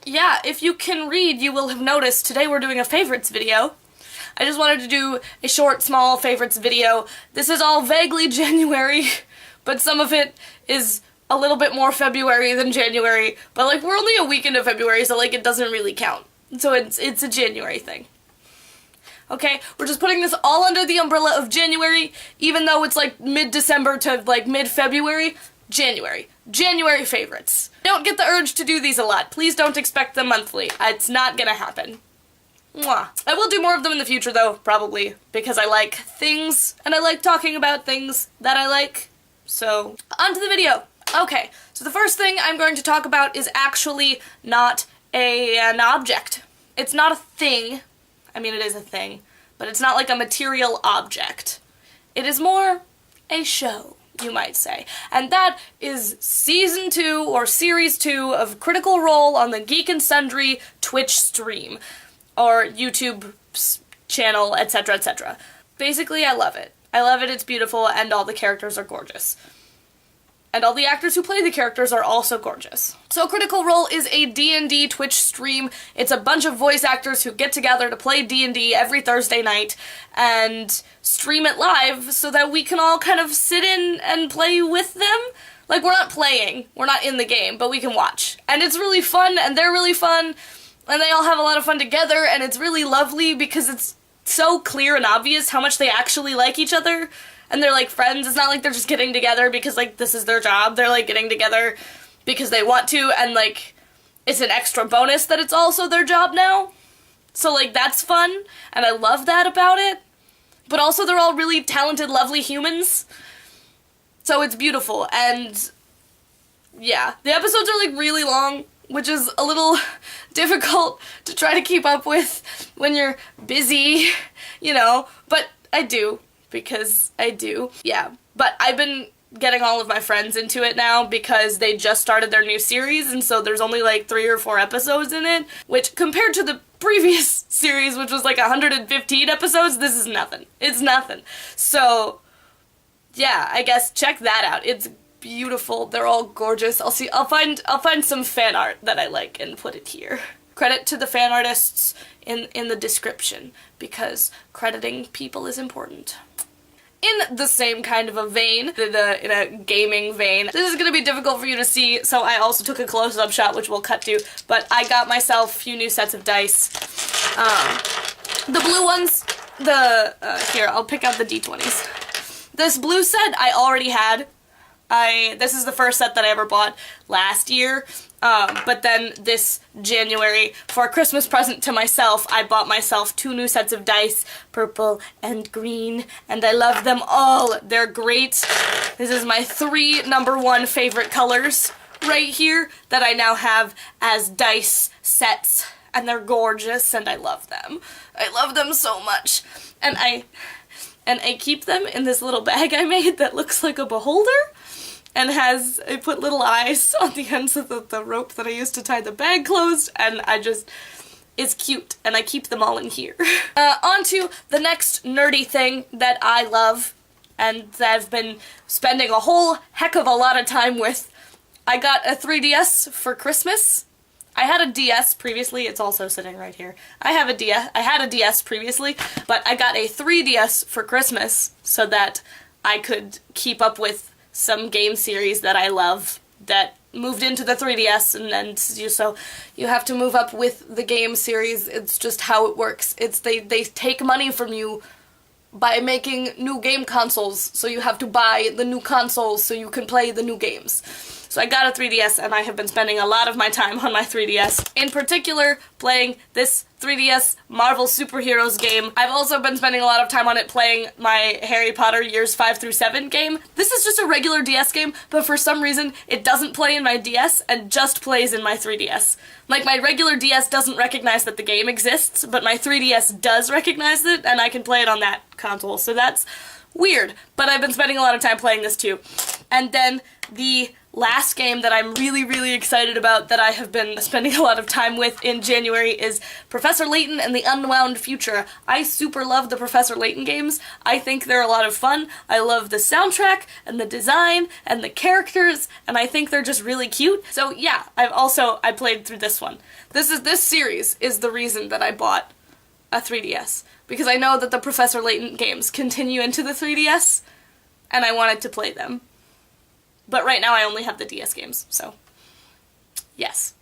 yeah, if you can read, you will have noticed today we're doing a favorites video. I just wanted to do a short, small favorites video. This is all vaguely January, but some of it is a little bit more February than January, but like we're only a week into February, so like it doesn't really count. So it's a January thing. Okay, we're just putting this all under the umbrella of January, even though it's like mid-December to like mid-February. January. January favorites. I don't get the urge to do these a lot. Please don't expect them monthly. It's not gonna happen. Mwah. I will do more of them in the future though, probably, because I like things, and I like talking about things that I like. So, on to the video. Okay, so the first thing I'm going to talk about is actually not an object. It's not a thing. I mean, it is a thing, but it's not like a material object. It is more a show, you might say. And that is Season 2, or Series 2, of Critical Role on the Geek and Sundry Twitch stream, or YouTube channel, etc., etc. Basically, I love it. I love it, it's beautiful, and all the characters are gorgeous. And all the actors who play the characters are also gorgeous. So Critical Role is a D&D Twitch stream. It's a bunch of voice actors who get together to play D&D every Thursday night and stream it live so that we can all kind of sit in and play with them. Like, we're not playing, we're not in the game, but we can watch. And it's really fun, and they're really fun, and they all have a lot of fun together, and it's really lovely because it's so clear and obvious how much they actually like each other. And they're like friends. It's not like they're just getting together because like this is their job. They're like getting together because they want to, and like it's an extra bonus that it's also their job now. So like that's fun, and I love that about it. But also they're all really talented, lovely humans. So it's beautiful, and yeah. The episodes are like really long, which is a little difficult to try to keep up with when you're busy, you know, but I do. Because I do. Yeah. But I've been getting all of my friends into it now because they just started their new series, and so there's only like 3 or 4 episodes in it, which compared to the previous series, which was like 115 episodes, this is nothing. It's nothing. So, yeah, I guess check that out. It's beautiful. They're all gorgeous. I'll find some fan art that I like and put it here. Credit to the fan artists in the description, because crediting people is important. In the same kind of a vein, in a gaming vein, this is going to be difficult for you to see, so I also took a close-up shot, which we'll cut to, but I got myself a few new sets of dice. The blue ones, here, I'll pick out the D20s. This blue set I already had. This is the first set that I ever bought last year, but then this January, for a Christmas present to myself, I bought myself 2 new sets of dice, purple and green, and I love them all. They're great. This is my 3 #1 favorite colors right here that I now have as dice sets, and they're gorgeous, and I love them. I love them so much, and I keep them in this little bag I made that looks like a beholder. And I put little eyes on the ends of the rope that I used to tie the bag closed, and it's cute, and I keep them all in here. On to the next nerdy thing that I love, and that I've been spending a whole heck of a lot of time with. I got a 3DS for Christmas. I had a DS previously, it's also sitting right here. I had a DS previously, but I got a 3DS for Christmas so that I could keep up with some game series that I love that moved into the 3DS, and so you have to move up with the game series. It's just how it works. They take money from you by making new game consoles, so you have to buy the new consoles so you can play the new games. So I got a 3DS, and I have been spending a lot of my time on my 3DS. In particular, playing this 3DS Marvel Superheroes game. I've also been spending a lot of time on it playing my Harry Potter Years 5 through 7 game. This is just a regular DS game, but for some reason, it doesn't play in my DS and just plays in my 3DS. Like, my regular DS doesn't recognize that the game exists, but my 3DS does recognize it, and I can play it on that console, so that's weird. But I've been spending a lot of time playing this too. And then the last game that I'm really, really excited about that I have been spending a lot of time with in January is Professor Layton and the Unwound Future. I super love the Professor Layton games. I think they're a lot of fun. I love the soundtrack and the design and the characters, and I think they're just really cute. So yeah, I played through this one. This series is the reason that I bought a 3DS, because I know that the Professor Layton games continue into the 3DS, and I wanted to play them. But right now I only have the DS games, so yes.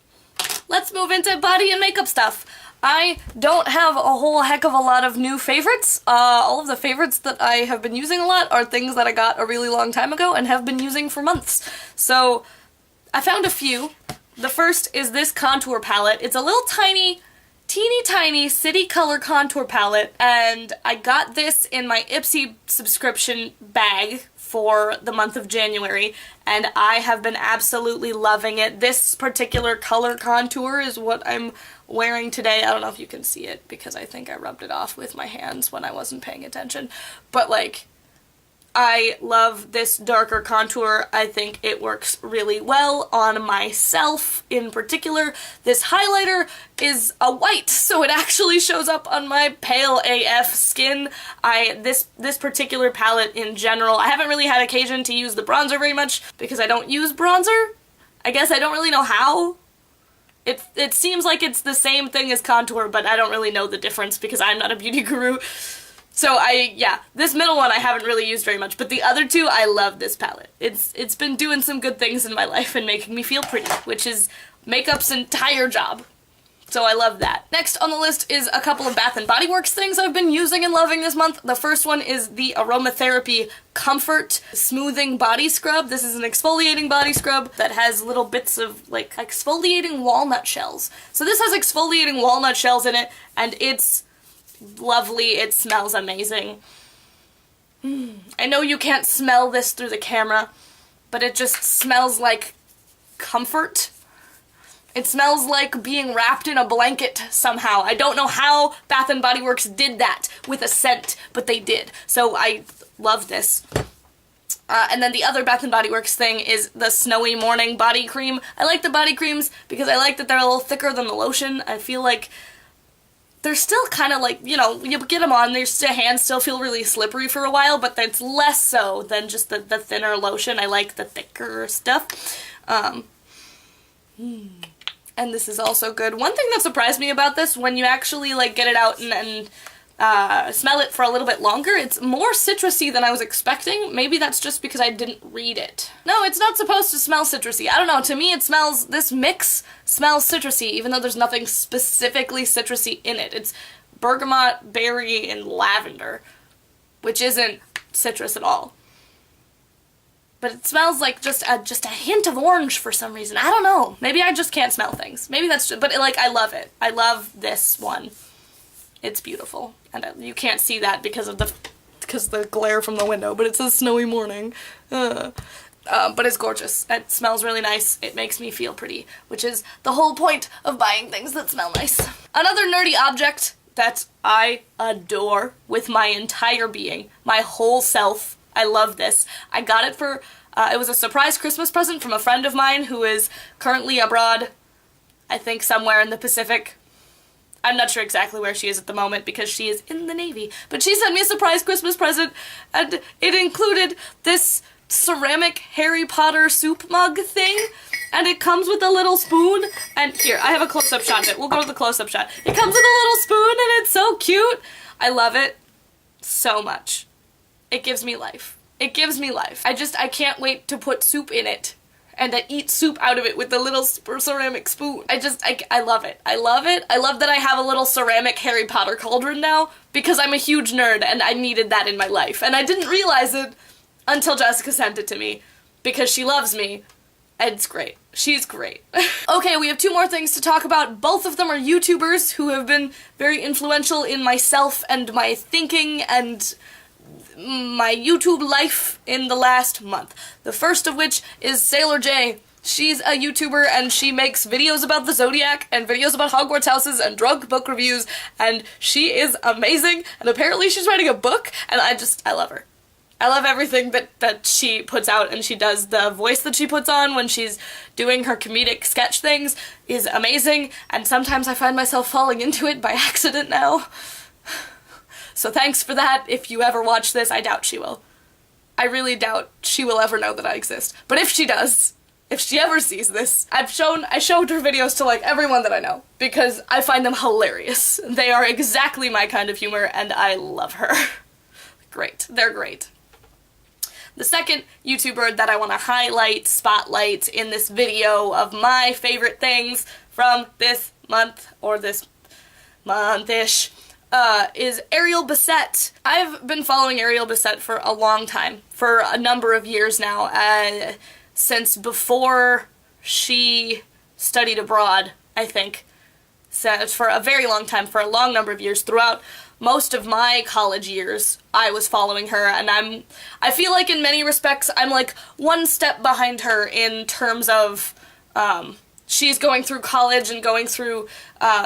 Let's move into body and makeup stuff. I don't have a whole heck of a lot of new favorites. All of the favorites that I have been using a lot are things that I got a really long time ago and have been using for months. So I found a few. The first is this contour palette. It's a little teeny tiny city color contour palette, and I got this in my Ipsy subscription bag for the month of January, and I have been absolutely loving it. This particular color contour is what I'm wearing today. I don't know if you can see it because I think I rubbed it off with my hands when I wasn't paying attention, but like, I love this darker contour. I think it works really well on myself in particular. This highlighter is a white, so it actually shows up on my pale AF skin. This particular palette in general, I haven't really had occasion to use the bronzer very much because I don't use bronzer. I guess I don't really know how. It seems like it's the same thing as contour, but I don't really know the difference because I'm not a beauty guru. So this middle one I haven't really used very much, but the other two, I love this palette. It's been doing some good things in my life and making me feel pretty, which is makeup's entire job. So I love that. Next on the list is a couple of Bath & Body Works things I've been using and loving this month. The first one is the Aromatherapy Comfort Smoothing Body Scrub. This is an exfoliating body scrub that has little bits of, like, exfoliating walnut shells. So this has exfoliating walnut shells in it, and it's lovely. It smells amazing. I know you can't smell this through the camera, but it just smells like comfort. It smells like being wrapped in a blanket somehow. I don't know how Bath & Body Works did that with a scent, but they did. So I love this. And then the other Bath & Body Works thing is the Snowy Morning Body Cream. I like the body creams because I like that they're a little thicker than the lotion. I feel like they're still kind of like, you know, you get them on, their hands still feel really slippery for a while, but it's less so than just the thinner lotion. I like the thicker stuff. And this is also good. One thing that surprised me about this, when you actually like get it out and smell it for a little bit longer, it's more citrusy than I was expecting. Maybe that's just because I didn't read it. No, it's not supposed to smell citrusy. I don't know, to me it smells, this mix smells citrusy, even though there's nothing specifically citrusy in it. It's bergamot, berry, and lavender, which isn't citrus at all. But it smells like just a hint of orange for some reason. I don't know. Maybe I just can't smell things. Maybe that's just, but like, I love it. I love this one. It's beautiful. And you can't see that because of the glare from the window, but it says Snowy Morning. But it's gorgeous. It smells really nice. It makes me feel pretty, which is the whole point of buying things that smell nice. Another nerdy object that I adore with my entire being, my whole self. I love this. I got it for, it was a surprise Christmas present from a friend of mine who is currently abroad, I think somewhere in the Pacific. I'm not sure exactly where she is at the moment because she is in the Navy, but she sent me a surprise Christmas present, and it included this ceramic Harry Potter soup mug thing, and it comes with a little spoon, and here, I have a close-up shot of it. We'll go to the close-up shot. It comes with a little spoon, and it's so cute. I love it so much. It gives me life. It gives me life. I can't wait to put soup in it and to eat soup out of it with the little ceramic spoon. I love it. I love it. I love that I have a little ceramic Harry Potter cauldron now because I'm a huge nerd and I needed that in my life. And I didn't realize it until Jessica sent it to me because she loves me. And it's great. She's great. Okay, we have two more things to talk about. Both of them are YouTubers who have been very influential in myself and my thinking and my YouTube life in the last month. The first of which is Sailor J. She's a YouTuber and she makes videos about the Zodiac and videos about Hogwarts houses and drug book reviews, and she is amazing, and apparently she's writing a book, and I love her. I love everything that she puts out, and she does. The voice that she puts on when she's doing her comedic sketch things is amazing, and sometimes I find myself falling into it by accident now. So thanks for that. If you ever watch this, I doubt she will. I really doubt she will ever know that I exist. But if she does, if she ever sees this, I showed her videos to like everyone that I know, because I find them hilarious. They are exactly my kind of humor, and I love her. Great. They're great. The second YouTuber that I want to spotlight in this video of my favorite things from this month, or this month-ish, is Ariel Bissett. I've been following Ariel Bissett for a long time, for a number of years now, since before she studied abroad, I think. So for a very long time, for a long number of years, throughout most of my college years, I was following her, and I feel like in many respects I'm like one step behind her in terms of, she's going through college and going through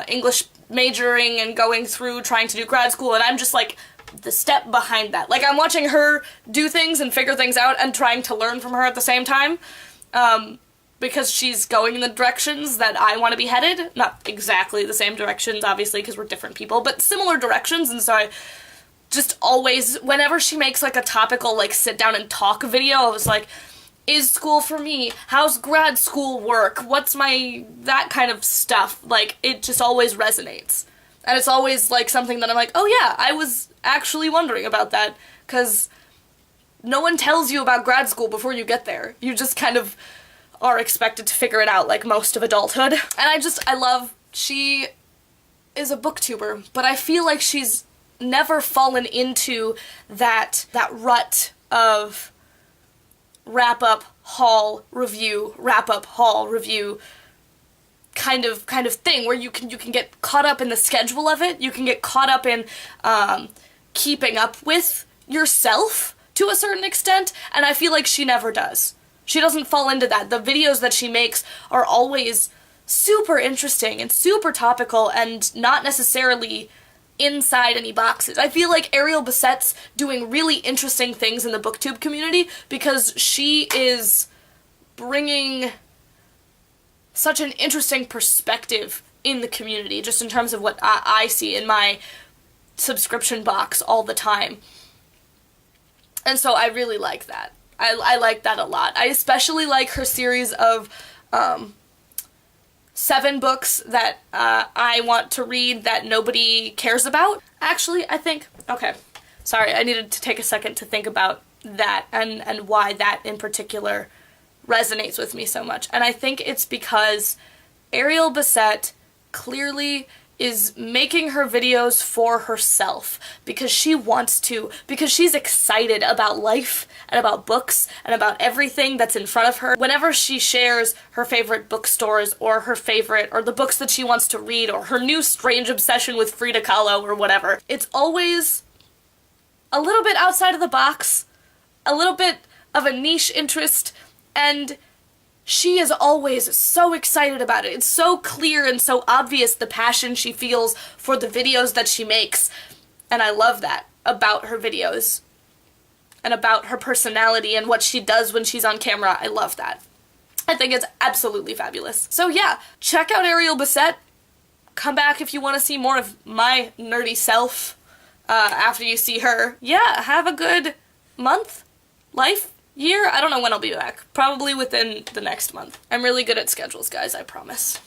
English majoring and going through trying to do grad school, and I'm just like the step behind that. Like, I'm watching her do things and figure things out and trying to learn from her at the same time, because she's going in the directions that I want to be headed. Not exactly the same directions, obviously, because we're different people, but similar directions, and so I just always, whenever she makes like a topical, like, sit down and talk video, I was like, is school for me? How's grad school work? What's that kind of stuff. Like, it just always resonates. And it's always, like, something that I'm like, oh yeah, I was actually wondering about that, because no one tells you about grad school before you get there. You just kind of are expected to figure it out, like most of adulthood. And I love, she is a booktuber, but I feel like she's never fallen into that rut of wrap-up, haul, review kind of thing, where you can get caught up in the schedule of it, you can get caught up in keeping up with yourself to a certain extent, and I feel like she never does. She doesn't fall into that. The videos that she makes are always super interesting and super topical and not necessarily inside any boxes. I feel like Ariel Bissett's doing really interesting things in the booktube community because she is bringing such an interesting perspective in the community, just in terms of what I see in my subscription box all the time. And so I really like that. I like that a lot. I especially like her series of 7 books that I want to read that nobody cares about. Actually, I think, okay, sorry, I needed to take a second to think about that and why that in particular resonates with me so much. And I think it's because Ariel Bissett clearly is making her videos for herself, because she wants to, because she's excited about life and about books and about everything that's in front of her. Whenever she shares her favorite bookstores or or the books that she wants to read or her new strange obsession with Frida Kahlo or whatever, it's always a little bit outside of the box, a little bit of a niche interest, and she is always so excited about it. It's so clear and so obvious the passion she feels for the videos that she makes. And I love that about her videos. And about her personality and what she does when she's on camera. I love that. I think it's absolutely fabulous. So yeah, check out Ariel Bissett. Come back if you want to see more of my nerdy self after you see her. Yeah, have a good month, life, year. I don't know when I'll be back. Probably within the next month. I'm really good at schedules, guys, I promise.